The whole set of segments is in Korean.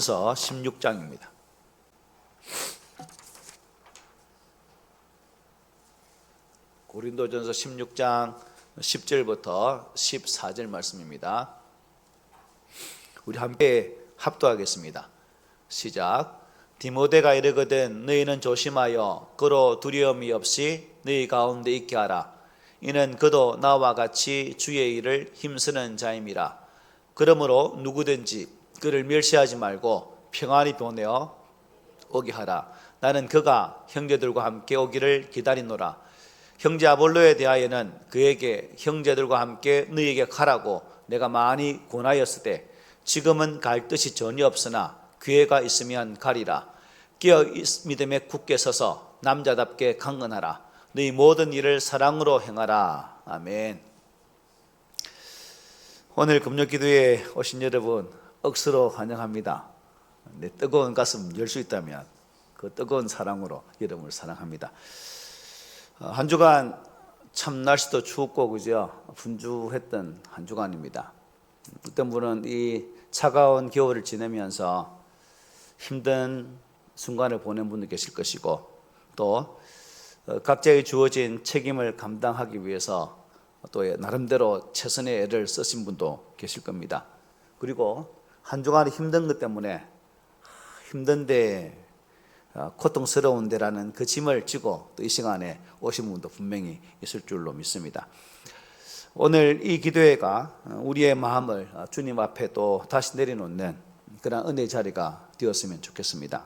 16장입니다. 고린도전서 16장 10절부터 14절 말씀입니다. 우리 함께 합독하겠습니다. 시작. 디모데가 이르거든 너희는 조심하여 그로 두려움이 없이 너희 가운데 있게 하라. 이는 그도 나와 같이 주의 일을 힘쓰는 자임이라. 그러므로 누구든지 그를 멸시하지 말고 평안히 보내어 오게 하라. 나는 그가 형제들과 함께 오기를 기다리노라. 형제 아볼로에 대하여는 그에게 형제들과 함께 너희에게 가라고 내가 많이 권하였으되 지금은 갈 뜻이 전혀 없으나 기회가 있으면 가리라. 깨어 믿음에 굳게 서서 남자답게 강건하라. 너희 모든 일을 사랑으로 행하라. 아멘. 오늘 금요기도에 오신 여러분 억수로 환영합니다. 내 뜨거운 가슴 열 수 있다면 그 뜨거운 사랑으로 여러분을 사랑합니다. 한 주간 참 날씨도 추웠고 그죠? 분주했던 한 주간입니다. 어떤 분은 이 차가운 겨울을 지내면서 힘든 순간을 보낸 분도 계실 것이고 또 각자의 주어진 책임을 감당하기 위해서 또 나름대로 최선의 애를 쓰신 분도 계실 겁니다. 그리고 한 주간이 힘든 것 때문에 힘든데 고통스러운데라는 그 짐을 지고 또 이 시간에 오신 분도 분명히 있을 줄로 믿습니다. 오늘 이 기도회가 우리의 마음을 주님 앞에 또 다시 내려놓는 그런 은혜의 자리가 되었으면 좋겠습니다.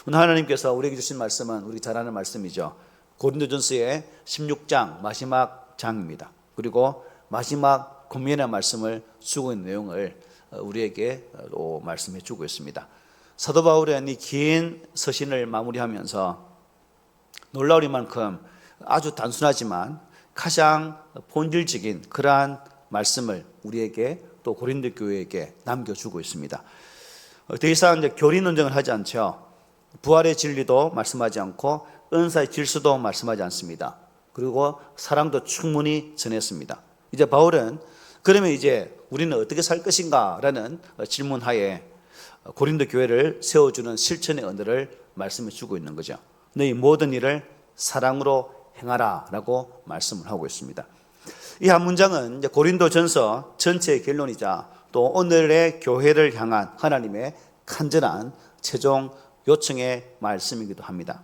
오늘 하나님께서 우리에게 주신 말씀은 우리 잘 아는 말씀이죠. 고린도전서의 16장 마지막 장입니다. 그리고 마지막 고민의 말씀을 주고 있는 내용을 우리에게 또 말씀해 주고 있습니다. 사도 바울은 이 긴 서신을 마무리하면서 놀라우리만큼 아주 단순하지만 가장 본질적인 그러한 말씀을 우리에게 또 고린도 교회에게 남겨주고 있습니다. 더 이상 이제 교리 논쟁을 하지 않죠. 부활의 진리도 말씀하지 않고 은사의 질서도 말씀하지 않습니다. 그리고 사랑도 충분히 전했습니다. 이제 바울은 그러면 이제 우리는 어떻게 살 것인가 라는 질문하에 고린도 교회를 세워주는 실천의 언어를 말씀해 주고 있는 거죠. 너희 모든 일을 사랑으로 행하라 라고 말씀을 하고 있습니다. 이 한 문장은 이제 고린도전서 전체의 결론이자 또 오늘의 교회를 향한 하나님의 간절한 최종 요청의 말씀이기도 합니다.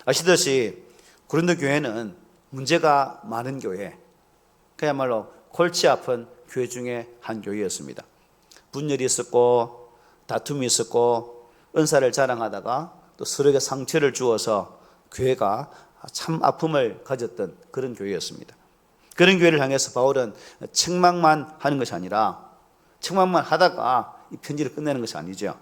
아시듯이 고린도 교회는 문제가 많은 교회, 그야말로 골치 아픈 교회 중에 한 교회였습니다. 분열이 있었고 다툼이 있었고 은사를 자랑하다가 또 서로에게 상처를 주어서 교회가 참 아픔을 가졌던 그런 교회였습니다. 그런 교회를 향해서 바울은 책망만 하는 것이 아니라 책망만 하다가 이 편지를 끝내는 것이 아니죠.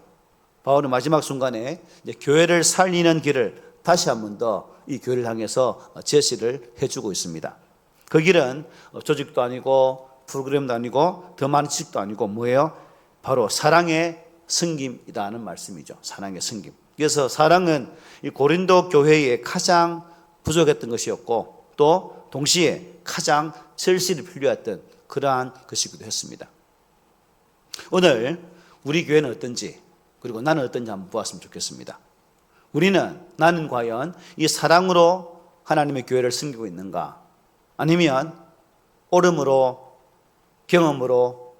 바울은 마지막 순간에 이제 교회를 살리는 길을 다시 한 번 더 이 교회를 향해서 제시를 해주고 있습니다. 그 길은 조직도 아니고 프로그램도 아니고 더 많은 지식도 아니고 뭐예요? 바로 사랑의 섬김이라는 말씀이죠. 사랑의 섬김. 그래서 사랑은 이 고린도 교회에 가장 부족했던 것이었고 또 동시에 가장 절실히 필요했던 그러한 것이기도 했습니다. 오늘 우리 교회는 어떤지 그리고 나는 어떤지 한번 보았으면 좋겠습니다. 나는 과연 이 사랑으로 하나님의 교회를 섬기고 있는가? 아니면 옳음으로 경험으로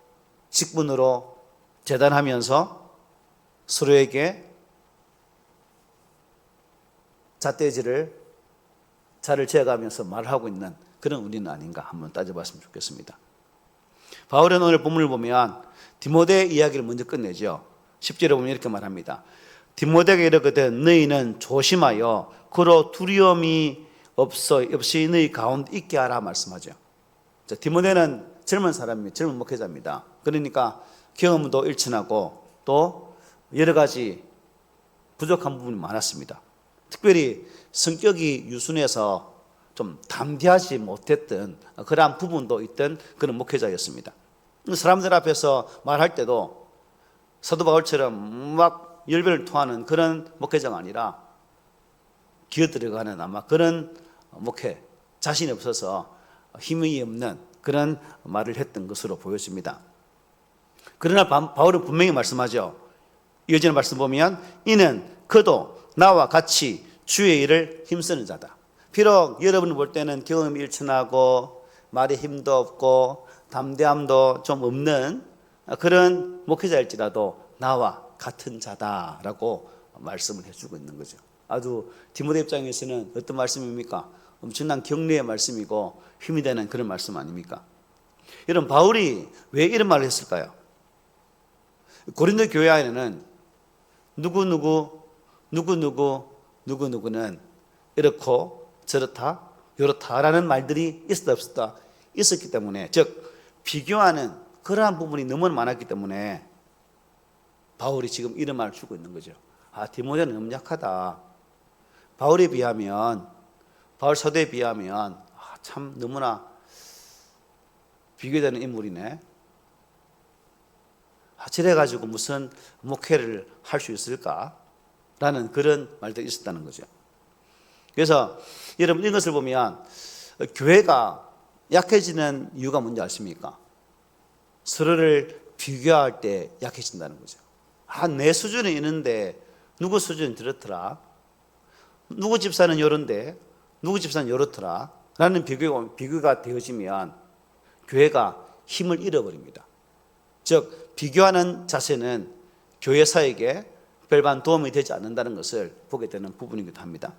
직분으로 재단하면서 서로에게 잣대질을 자를 재가면서 말하고 있는 그런 우리는 아닌가 한번 따져봤으면 좋겠습니다. 바울은 오늘 본문을 보면 디모데 이야기를 먼저 끝내죠. 10절에 보면 이렇게 말합니다. 디모데에게 이르거든 너희는 조심하여 그로 두려움이 없이 너희 가운데 있게 하라 말씀하죠. 자, 디모데는 젊은 사람입니다. 젊은 목회자입니다. 그러니까 경험도 일천하고 또 여러 가지 부족한 부분이 많았습니다. 특별히 성격이 유순해서 좀 담대하지 못했던 그러한 부분도 있던 그런 목회자였습니다. 사람들 앞에서 말할 때도 사도 바울처럼 막 열변을 토하는 그런 목회자가 아니라 기어들어가는 아마 그런 목회, 자신이 없어서 힘이 없는 그런 말을 했던 것으로 보여집니다. 그러나 바울은 분명히 말씀하죠. 이어지는 말씀 보면 이는 그도 나와 같이 주의 일을 힘쓰는 자다. 비록 여러분이 볼 때는 경험이 일천하고 말에 힘도 없고 담대함도 좀 없는 그런 목회자일지라도 나와 같은 자다라고 말씀을 해주고 있는 거죠. 아주 디모데 입장에서는 어떤 말씀입니까? 엄청난 격려의 말씀이고 힘이 되는 그런 말씀 아닙니까? 여러분, 바울이 왜 이런 말을 했을까요? 고린도 교회 안에는 누구누구는 이렇고 저렇다 요렇다라는 말들이 있었다 없었다 있었기 때문에, 즉 비교하는 그러한 부분이 너무 많았기 때문에 바울이 지금 이런 말을 주고 있는 거죠. 디모데는 너무 약하다. 바울 사도에 비하면 참 너무나 비교되는 인물이네. 저래가지고 무슨 목회를 할 수 있을까? 라는 그런 말들이 있었다는 거죠. 그래서 여러분, 이것을 보면 교회가 약해지는 이유가 뭔지 아십니까? 서로를 비교할 때 약해진다는 거죠. 내 수준이 있는데 누구 수준이 저렇더라, 누구 집사는 요런데 누구 집사는 요렇더라 라는 비교가 되어지면 교회가 힘을 잃어버립니다. 즉 비교하는 자세는 교회사에게 별반 도움이 되지 않는다는 것을 보게 되는 부분이기도 합니다.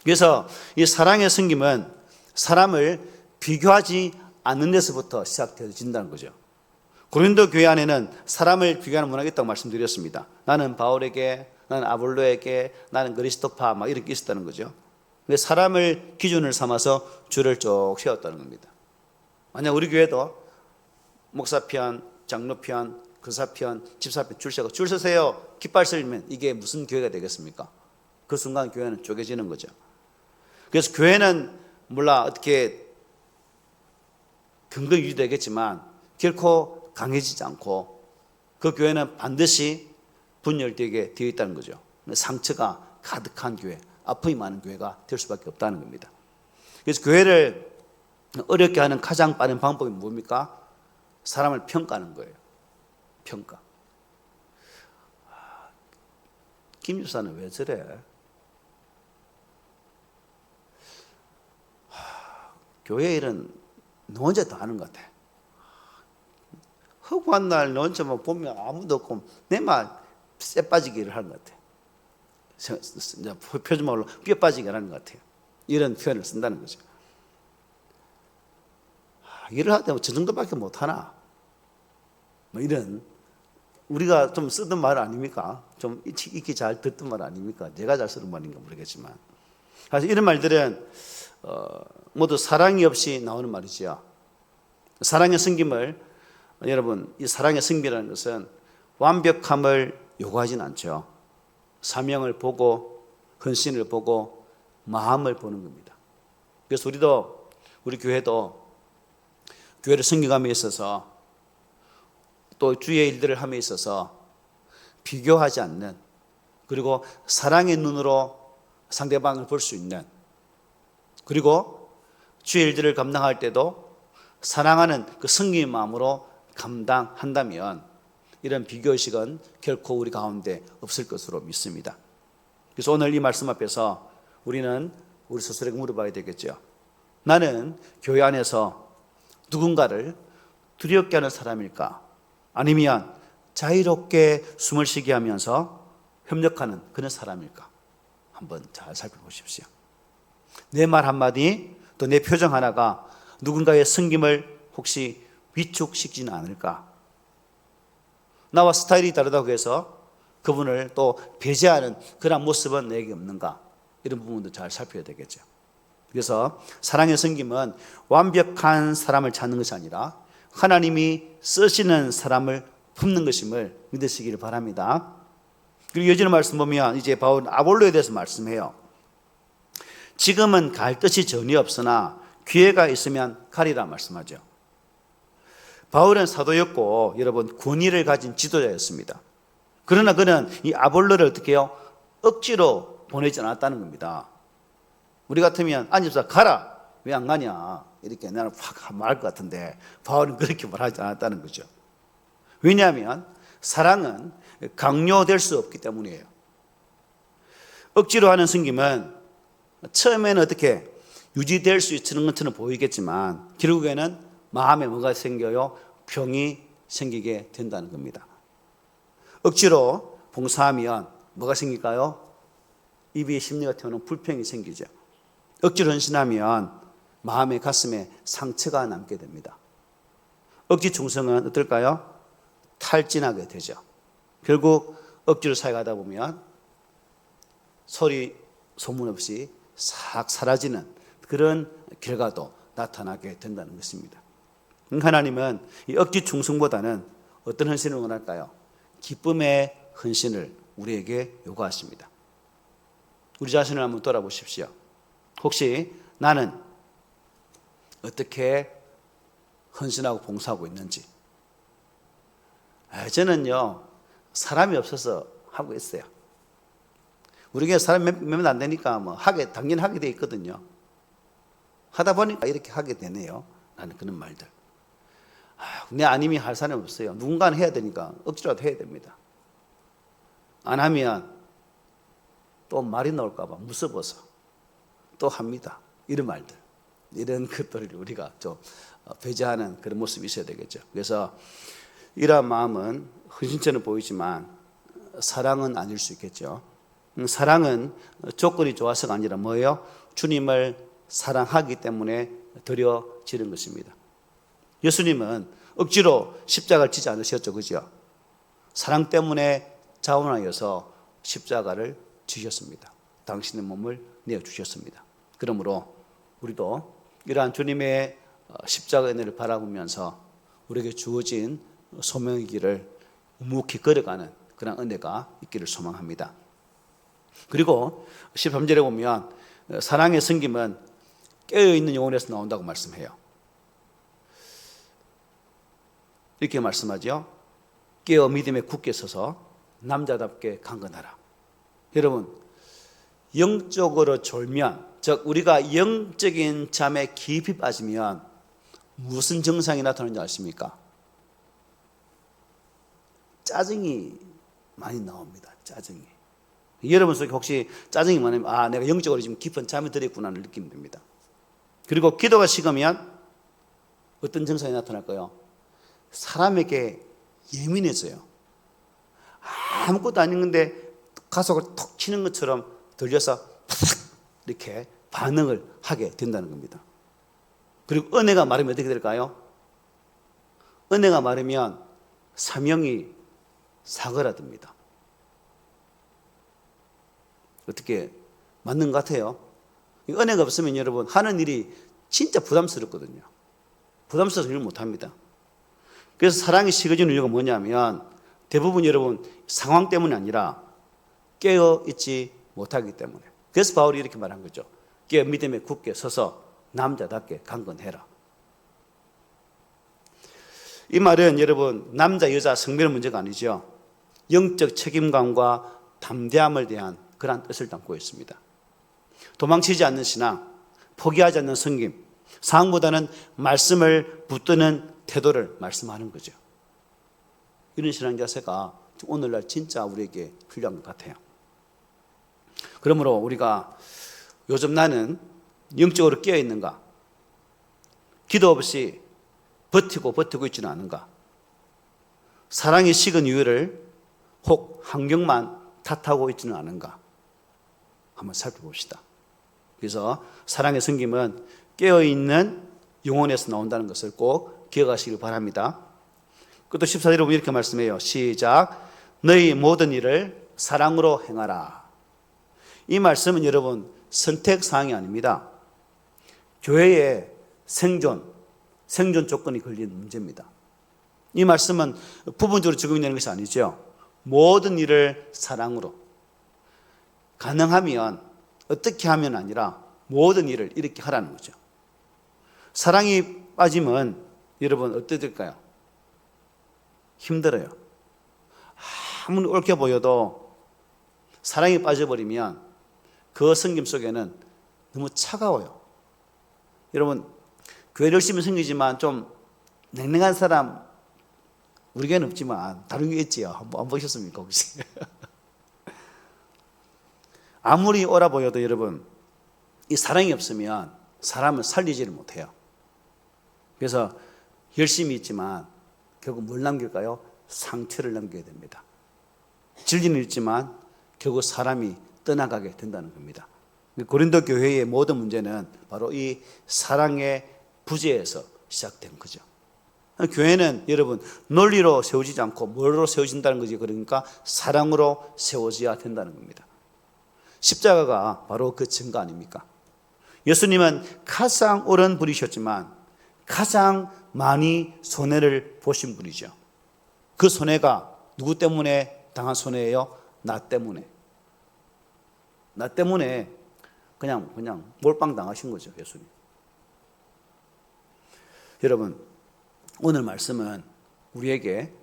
그래서 이 사랑의 섬김은 사람을 비교하지 않는 데서부터 시작되어진다는 거죠. 고린도 교회 안에는 사람을 비교하는 문화가 있다고 말씀드렸습니다. 나는 바울에게, 나는 아볼로에게, 나는 그리스도파 막 이렇게 있었다는 거죠. 사람을 기준을 삼아서 줄을 쭉 세웠다는 겁니다. 만약 우리 교회도 목사편, 장로편, 교사편, 집사편 줄 서세요 깃발 설면 이게 무슨 교회가 되겠습니까? 그 순간 교회는 쪼개지는 거죠. 그래서 교회는 몰라 어떻게 근거 유지되겠지만 결코 강해지지 않고 그 교회는 반드시 분열되게 되어 있다는 거죠. 상처가 가득한 교회, 아픔이 많은 교회가 될 수밖에 없다는 겁니다. 그래서 교회를 어렵게 하는 가장 빠른 방법이 뭡니까? 사람을 평가하는 거예요. 평가. 김 집사는 왜 저래? 교회 일은 너 혼자 다 하는 것 같아. 허구한 날 너 혼자만 보면 아무도 없고 내만 쇠 빠지게 일을 하는 것 같아. 표준말로 뼈 빠지게 하는 것 같아요. 이런 표현을 쓴다는 거죠. 일을 할 때 저 정도밖에 못하나? 뭐 이런, 우리가 좀 쓰던 말 아닙니까? 좀 익히 잘 듣던 말 아닙니까? 제가 잘 쓰는 말인가 모르겠지만, 사실 이런 말들은 모두 사랑이 없이 나오는 말이죠. 사랑의 섬김을, 여러분, 이 사랑의 섬김이라는 것은 완벽함을 요구하진 않죠. 사명을 보고 헌신을 보고 마음을 보는 겁니다. 그래서 우리 교회도 교회를 섬겨감에 있어서 또 주의 일들을 함에 있어서 비교하지 않는, 그리고 사랑의 눈으로 상대방을 볼 수 있는, 그리고 주의 일들을 감당할 때도 사랑하는 그 승리의 마음으로 감당한다면 이런 비교의식은 결코 우리 가운데 없을 것으로 믿습니다. 그래서 오늘 이 말씀 앞에서 우리는 우리 스스로에게 물어봐야 되겠죠. 나는 교회 안에서 누군가를 두렵게 하는 사람일까? 아니면 자유롭게 숨을 쉬게 하면서 협력하는 그런 사람일까? 한번 잘 살펴보십시오. 내 말 한마디, 또 내 표정 하나가 누군가의 섬김을 혹시 위축시키지는 않을까? 나와 스타일이 다르다고 해서 그분을 또 배제하는 그런 모습은 내게 없는가? 이런 부분도 잘 살펴야 되겠죠. 그래서 사랑의 섬김은 완벽한 사람을 찾는 것이 아니라 하나님이 쓰시는 사람을 품는 것임을 믿으시기를 바랍니다. 그리고 이어지는 말씀 보면 이제 바울은 아볼로에 대해서 말씀해요. 지금은 갈 뜻이 전혀 없으나 기회가 있으면 가리라 말씀하죠. 바울은 사도였고 여러분 권위를 가진 지도자였습니다. 그러나 그는 이 아볼로를 어떻게 해요? 억지로 보내지 않았다는 겁니다. 우리 같으면 안집사 가라, 왜 안 가냐 이렇게 나는 확 말할 것 같은데 바울은 그렇게 말하지 않았다는 거죠. 왜냐하면 사랑은 강요될 수 없기 때문이에요. 억지로 하는 섬김은 처음에는 어떻게 유지될 수 있는 것처럼 보이겠지만 결국에는 마음에 뭐가 생겨요? 병이 생기게 된다는 겁니다. 억지로 봉사하면 뭐가 생길까요? 입이 심리가 태우는 불평이 생기죠. 억지로 헌신하면 마음의 가슴에 상처가 남게 됩니다. 억지 충성은 어떨까요? 탈진하게 되죠. 결국 억지로 사역하다 보면 소리 소문 없이 싹 사라지는 그런 결과도 나타나게 된다는 것입니다. 하나님은 이 억지 충성보다는 어떤 헌신을 원할까요? 기쁨의 헌신을 우리에게 요구하십니다. 우리 자신을 한번 돌아보십시오. 혹시 나는 어떻게 헌신하고 봉사하고 있는지. 저는요, 사람이 없어서 하고 있어요. 우리 교회 사람 몇 명 안 되니까 당연히 하게 돼 있거든요. 하다 보니까 이렇게 하게 되네요. 나는 그런 말들. 내 아님이 할 사람이 없어요. 누군가는 해야 되니까 억지로라도 해야 됩니다. 안 하면 또 말이 나올까봐 무서워서 또 합니다. 이런 말들. 이런 것들을 우리가 좀 배제하는 그런 모습이 있어야 되겠죠. 그래서 이러한 마음은 헌신처럼 보이지만 사랑은 아닐 수 있겠죠. 사랑은 조건이 좋아서가 아니라 뭐예요? 주님을 사랑하기 때문에 드려지는 것입니다. 예수님은 억지로 십자가를 지지 않으셨죠. 그죠? 사랑 때문에 자원하여서 십자가를 지셨습니다. 당신의 몸을 내어주셨습니다. 그러므로 우리도 이러한 주님의 십자가 은혜를 바라보면서 우리에게 주어진 소명의 길을 묵묵히 걸어가는 그런 은혜가 있기를 소망합니다. 그리고 13절에 보면 사랑의 섬김은 깨어있는 영혼에서 나온다고 말씀해요. 이렇게 말씀하죠. 깨어 믿음에 굳게 서서 남자답게 강건하라. 여러분, 영적으로 졸면, 즉 우리가 영적인 잠에 깊이 빠지면 무슨 증상이 나타나는지 아십니까? 짜증이 많이 나옵니다. 짜증이. 여러분 속에 혹시 짜증이 많으면 내가 영적으로 지금 깊은 잠에 들었구나를 느끼면 됩니다. 그리고 기도가 식으면 어떤 증상이 나타날까요? 사람에게 예민해져요. 아무것도 아닌 건데 가속을 톡 치는 것처럼 들려서 팍 이렇게 반응을 하게 된다는 겁니다. 그리고 은혜가 마르면 어떻게 될까요? 은혜가 마르면 사명이 사그라듭니다. 어떻게 맞는 것 같아요? 은혜가 없으면 여러분 하는 일이 진짜 부담스럽거든요. 부담스러워서 일 못합니다. 그래서 사랑이 식어지는 이유가 뭐냐면 대부분 여러분 상황 때문이 아니라 깨어있지 못하기 때문에. 그래서 바울이 이렇게 말한 거죠. 깨어 믿음에 굳게 서서 남자답게 강건해라. 이 말은 여러분 남자 여자 성별의 문제가 아니죠. 영적 책임감과 담대함을 대한 그런 뜻을 담고 있습니다. 도망치지 않는 신앙, 포기하지 않는 섬김, 상황보다는 말씀을 붙드는 태도를 말씀하는 거죠. 이런 신앙 자세가 오늘날 진짜 우리에게 필요한 것 같아요. 그러므로 우리가 요즘 나는 영적으로 깨어 있는가? 기도 없이 버티고 있지는 않은가? 사랑이 식은 이유를 혹 환경만 탓하고 있지는 않은가? 한번 살펴봅시다. 그래서 사랑의 섬김은 깨어있는 영혼에서 나온다는 것을 꼭 기억하시길 바랍니다. 그것도 14절에 보면 이렇게 말씀해요. 시작. 너희 모든 일을 사랑으로 행하라. 이 말씀은 여러분 선택사항이 아닙니다. 교회의 생존 조건이 걸린 문제입니다. 이 말씀은 부분적으로 적용되는 것이 아니죠. 모든 일을 사랑으로. 가능하면 어떻게 하면 아니라 모든 일을 이렇게 하라는 거죠. 사랑이 빠지면 여러분 어떻게 될까요? 힘들어요. 아무리 옳게 보여도 사랑이 빠져버리면 그 섬김 속에는 너무 차가워요. 여러분 교회 열심히 섬기지만 좀 냉랭한 사람 우리 교회는 없지만 다른 게 있지요. 한번 보셨습니까 혹시? 아무리 옳아 보여도 여러분, 이 사랑이 없으면 사람을 살리지를 못해요. 그래서 열심히 있지만 결국 뭘 남길까요? 상처를 남겨야 됩니다. 진리는 있지만 결국 사람이 떠나가게 된다는 겁니다. 고린도 교회의 모든 문제는 바로 이 사랑의 부재에서 시작된 거죠. 교회는 여러분 논리로 세워지지 않고 뭐로 세워진다는 거지. 그러니까 사랑으로 세워져야 된다는 겁니다. 십자가가 바로 그 증거 아닙니까? 예수님은 가장 옳은 분이셨지만 가장 많이 손해를 보신 분이죠. 그 손해가 누구 때문에 당한 손해예요? 나 때문에. 나 때문에 그냥 몰빵 당하신 거죠, 예수님. 여러분, 오늘 말씀은 우리에게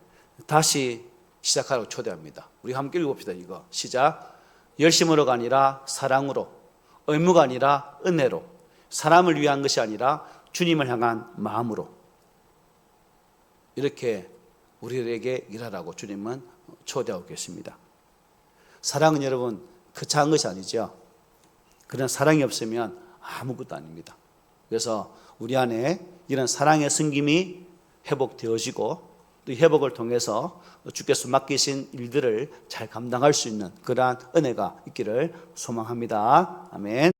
다시 시작하라고 초대합니다. 우리 함께 읽어봅시다. 이거 시작. 열심으로가 아니라 사랑으로, 의무가 아니라 은혜로, 사람을 위한 것이 아니라 주님을 향한 마음으로, 이렇게 우리에게 일하라고 주님은 초대하고 계십니다. 사랑은 여러분 거창한 것이 아니죠. 그런 사랑이 없으면 아무것도 아닙니다. 그래서 우리 안에 이런 사랑의 승김이 회복되어지고 또 회복을 통해서 주께서 맡기신 일들을 잘 감당할 수 있는 그러한 은혜가 있기를 소망합니다. 아멘.